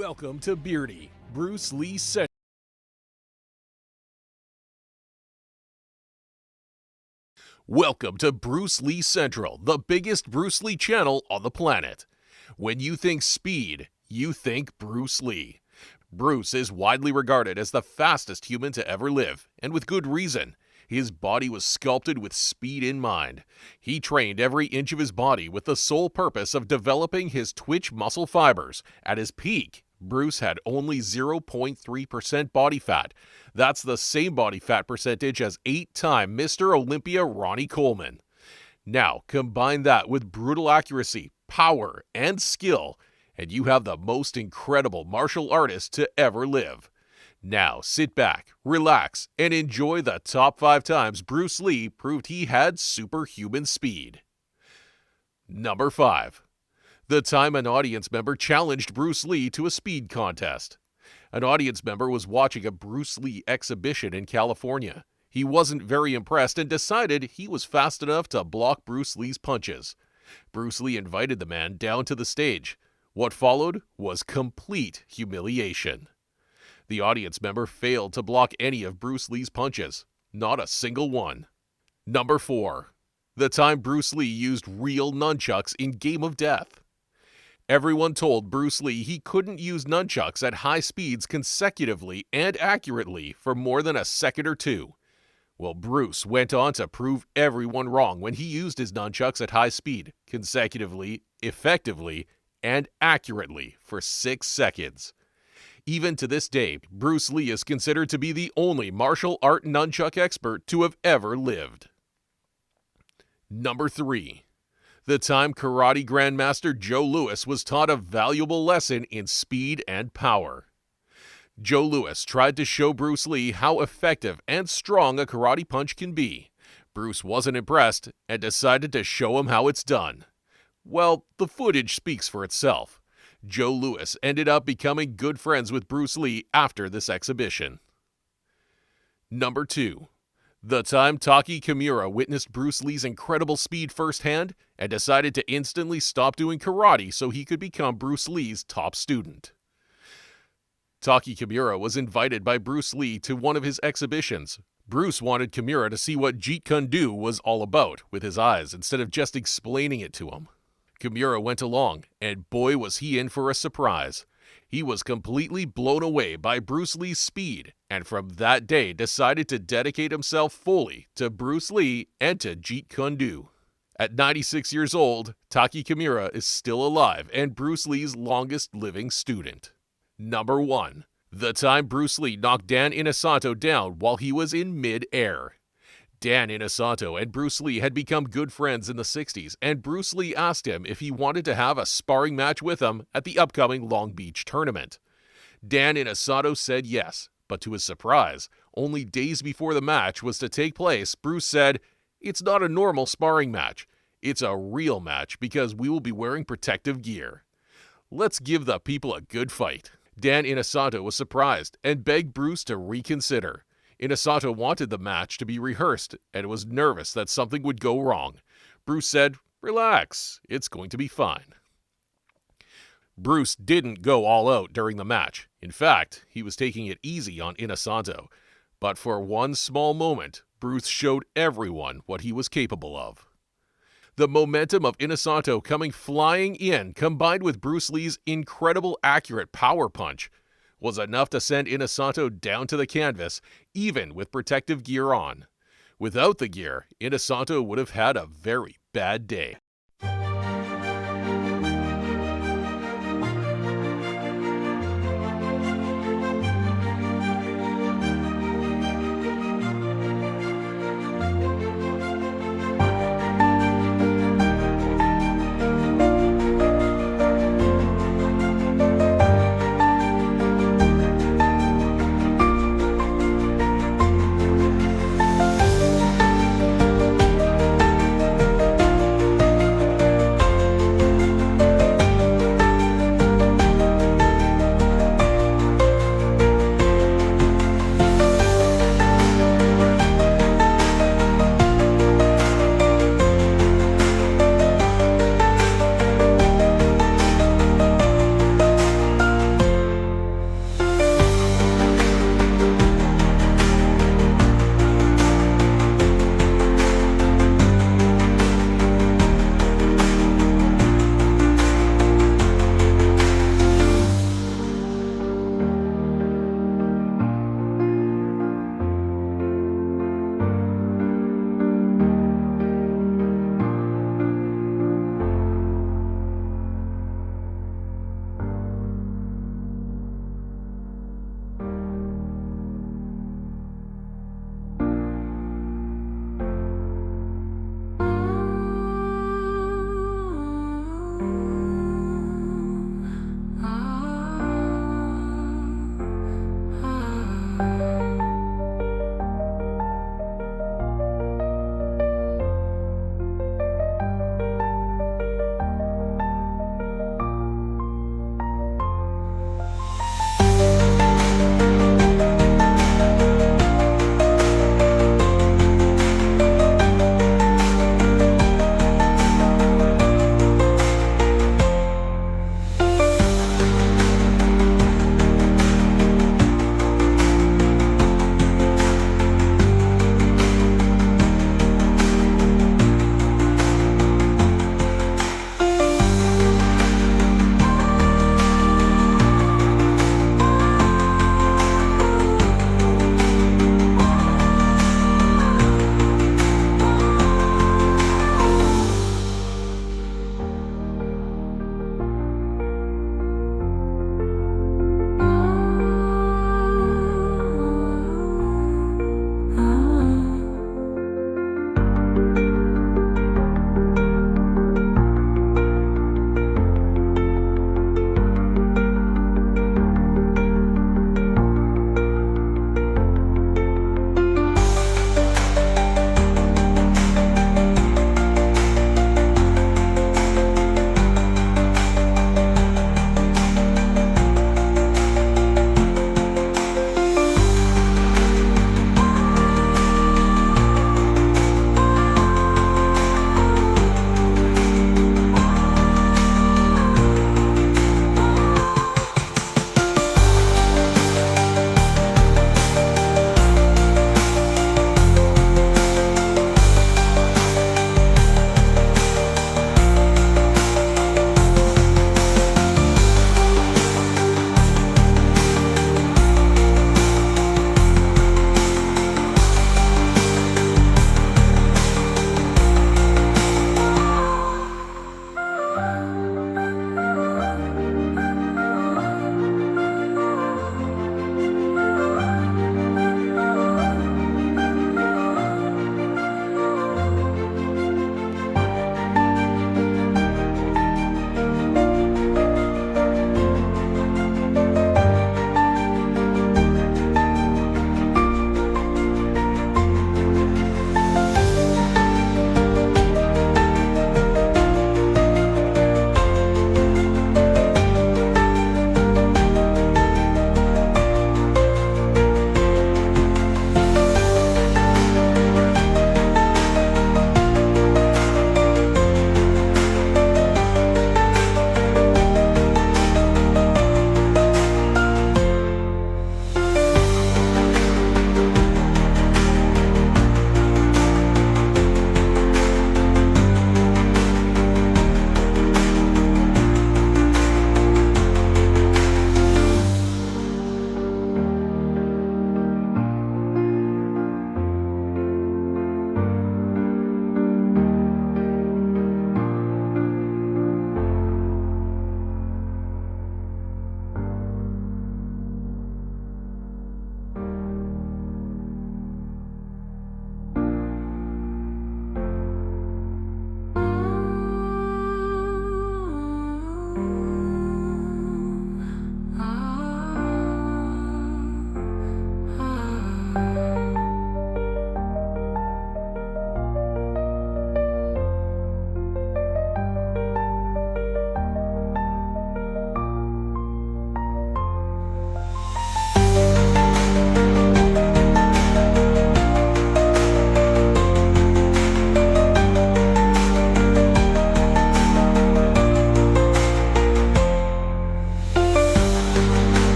Welcome to Beardy, Bruce Lee Central. Welcome to Bruce Lee Central, the biggest Bruce Lee channel on the planet. When you think speed, you think Bruce Lee. Bruce is widely regarded as the fastest human to ever live, and with good reason. His body was sculpted with speed in mind. He trained every inch of his body with the sole purpose of developing his twitch muscle fibers. At his peak, Bruce had only 0.3% body fat. That's the same body fat percentage as 8-time Mr. Olympia Ronnie Coleman. Now, combine that with brutal accuracy, power, and skill, and you have the most incredible martial artist to ever live. Now, sit back, relax, and enjoy the top 5 times Bruce Lee proved he had superhuman speed. Number 5. The time an audience member challenged Bruce Lee to a speed contest. An audience member was watching a Bruce Lee exhibition in California. He wasn't very impressed and decided he was fast enough to block Bruce Lee's punches. Bruce Lee invited the man down to the stage. What followed was complete humiliation. The audience member failed to block any of Bruce Lee's punches. Not a single one. Number 4. The time Bruce Lee used real nunchucks in Game of Death. Everyone told Bruce Lee he couldn't use nunchucks at high speeds consecutively and accurately for more than a second or two. Well, Bruce went on to prove everyone wrong when he used his nunchucks at high speed, consecutively, effectively, and accurately for 6 seconds. Even to this day, Bruce Lee is considered to be the only martial art nunchuck expert to have ever lived. Number 3. The time karate grandmaster Joe Louis was taught a valuable lesson in speed and power. Joe Louis tried to show Bruce Lee how effective and strong a karate punch can be. Bruce wasn't impressed and decided to show him how it's done. Well, the footage speaks for itself. Joe Louis ended up becoming good friends with Bruce Lee after this exhibition. Number 2. The time Taki Kimura witnessed Bruce Lee's incredible speed firsthand and decided to instantly stop doing karate so he could become Bruce Lee's top student. Taki Kimura was invited by Bruce Lee to one of his exhibitions. Bruce wanted Kimura to see what Jeet Kune Do was all about with his eyes instead of just explaining it to him. Kimura went along, and boy was he in for a surprise. He was completely blown away by Bruce Lee's speed, and from that day decided to dedicate himself fully to Bruce Lee and to Jeet Kune Do. At 96 years old, Taki Kimura is still alive and Bruce Lee's longest living student. Number 1. The time Bruce Lee knocked Dan Inosanto down while he was in mid-air. Dan Inosanto and Bruce Lee had become good friends in the 60s, and Bruce Lee asked him if he wanted to have a sparring match with him at the upcoming Long Beach tournament. Dan Inosanto said yes, but to his surprise, only days before the match was to take place, Bruce said, "It's not a normal sparring match. It's a real match because we will be wearing protective gear. Let's give the people a good fight." Dan Inosanto was surprised and begged Bruce to reconsider. Inosanto wanted the match to be rehearsed and was nervous that something would go wrong. Bruce said, "Relax, it's going to be fine." Bruce didn't go all out during the match. In fact, he was taking it easy on Inosanto. But for one small moment, Bruce showed everyone what he was capable of. The momentum of Inosanto coming flying in, combined with Bruce Lee's incredible accurate power punch, was enough to send Inosanto down to the canvas, even with protective gear on. Without the gear, Inosanto would have had a very bad day.